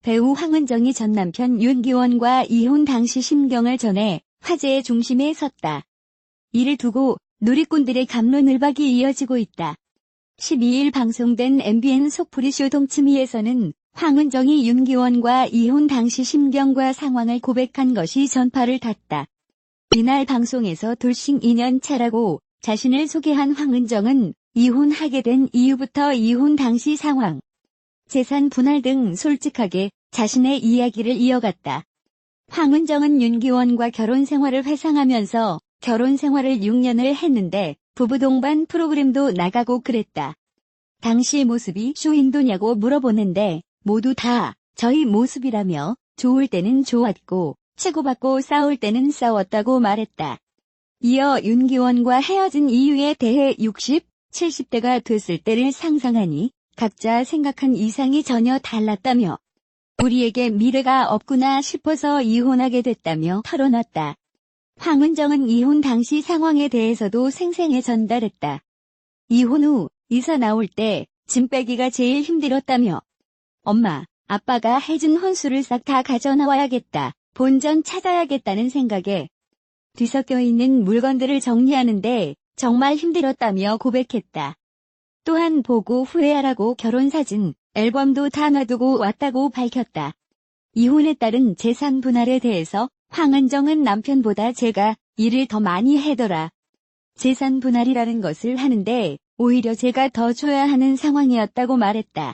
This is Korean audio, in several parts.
배우 황은정이 전 남편 윤기원과 이혼 당시 심경을 전해 화제의 중심에 섰다. 이를 두고 누리꾼들의 갑론을박이 이어지고 있다. 12일 방송된 MBN 속풀이쇼 동치미에서는 황은정이 윤기원과 이혼 당시 심경과 상황을 고백한 것이 전파를 탔다. 이날 방송에서 돌싱 2년 차라고 자신을 소개한 황은정은 이혼하게 된 이유부터 이혼 당시 상황, 재산 분할 등 솔직하게 자신의 이야기를 이어갔다. 황은정은 윤기원과 결혼 생활을 회상하면서 결혼 생활을 6년을 했는데 부부 동반 프로그램도 나가고 그랬다. 당시 모습이 쇼인도냐고 물어보는데 모두 다 저희 모습이라며 좋을 때는 좋았고 치고받고 싸울 때는 싸웠다고 말했다. 이어 윤기원과 헤어진 이유에 대해 60, 70대가 됐을 때를 상상하니 각자 생각한 이상이 전혀 달랐다며 우리에게 미래가 없구나 싶어서 이혼하게 됐다며 털어놨다. 황은정은 이혼 당시 상황에 대해서도 생생히 전달했다. 이혼 후 이사 나올 때 짐 빼기가 제일 힘들었다며 엄마, 아빠가 해준 혼수를 싹 다 가져나와야겠다. 본전 찾아야겠다는 생각에 뒤섞여 있는 물건들을 정리하는데 정말 힘들었다며 고백했다. 또한 보고 후회하라고 결혼사진, 앨범도 다 놔두고 왔다고 밝혔다. 이혼에 따른 재산 분할에 대해서 황은정은 남편보다 제가 일을 더 많이 해더라. 재산 분할이라는 것을 하는데 오히려 제가 더 줘야 하는 상황이었다고 말했다.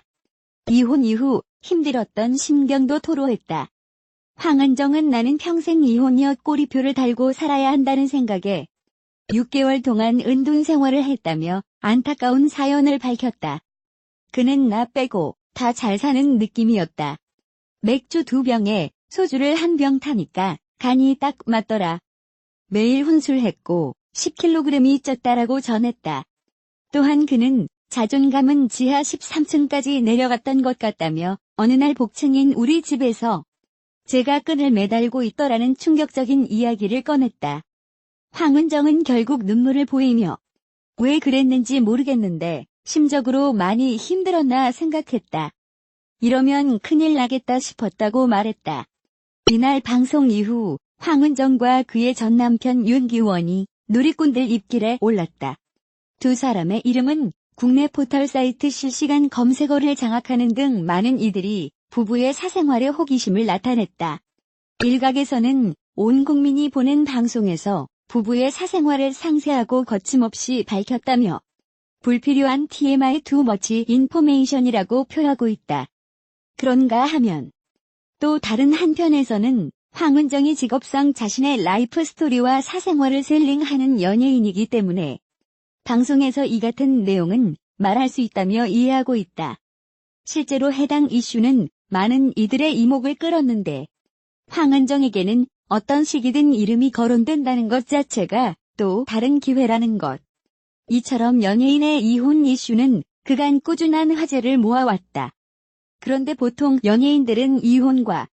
이혼 이후 힘들었던 심경도 토로했다. 황은정은 나는 평생 이혼이어 꼬리표를 달고 살아야 한다는 생각에 6개월 동안 은둔 생활을 했다며 안타까운 사연을 밝혔다. 그는 나 빼고 다 잘 사는 느낌이었다. 맥주 2병에 소주를 1병 타니까 간이 딱 맞더라. 매일 혼술했고 10kg이 쪘다라고 전했다. 또한 그는 자존감은 지하 13층까지 내려갔던 것 같다며 어느 날 복층인 우리 집에서 제가 끈을 매달고 있더라는 충격적인 이야기를 꺼냈다. 황은정은 결국 눈물을 보이며 왜 그랬는지 모르겠는데 심적으로 많이 힘들었나 생각했다. 이러면 큰일 나겠다 싶었다고 말했다. 이날 방송 이후 황은정과 그의 전 남편 윤기원이 누리꾼들 입길에 올랐다. 두 사람의 이름은 국내 포털 사이트 실시간 검색어를 장악하는 등 많은 이들이 부부의 사생활에 호기심을 나타냈다. 일각에서는 온 국민이 보는 방송에서 부부의 사생활을 상세하고 거침없이 밝혔다며 불필요한 TMI too much information이라고 표하고 있다. 그런가 하면 또 다른 한편에서는 황은정이 직업상 자신의 라이프 스토리와 사생활을 셀링하는 연예인이기 때문에 방송에서 이 같은 내용은 말할 수 있다며 이해하고 있다. 실제로 해당 이슈는 많은 이들의 이목을 끌었는데 황은정에게는 어떤 시기든 이름이 거론된다는 것 자체가 또 다른 기회라는 것. 이처럼 연예인의 이혼 이슈는 그간 꾸준한 화제를 모아왔다. 그런데 보통 연예인들은 이혼과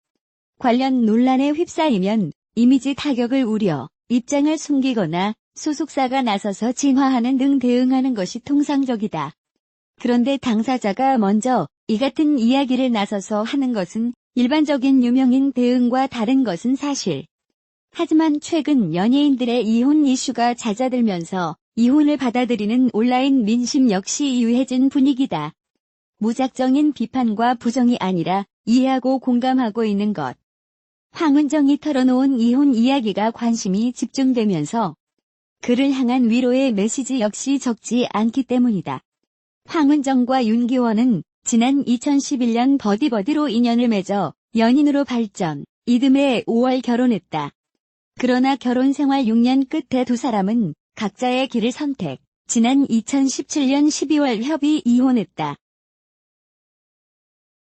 관련 논란에 휩싸이면 이미지 타격을 우려 입장을 숨기거나 소속사가 나서서 진화하는 등 대응하는 것이 통상적이다. 그런데 당사자가 먼저 이 같은 이야기를 나서서 하는 것은 일반적인 유명인 대응과 다른 것은 사실. 하지만 최근 연예인들의 이혼 이슈가 잦아들면서 이혼을 받아들이는 온라인 민심 역시 유해진 분위기다. 무작정인 비판과 부정이 아니라 이해하고 공감하고 있는 것. 황은정이 털어놓은 이혼 이야기가 관심이 집중되면서 그를 향한 위로의 메시지 역시 적지 않기 때문이다. 황은정과 윤기원은 지난 2011년 버디버디로 인연을 맺어 연인으로 발전, 이듬해 5월 결혼했다. 그러나 결혼 생활 6년 끝에 두 사람은 각자의 길을 선택, 지난 2017년 12월 협의 이혼했다.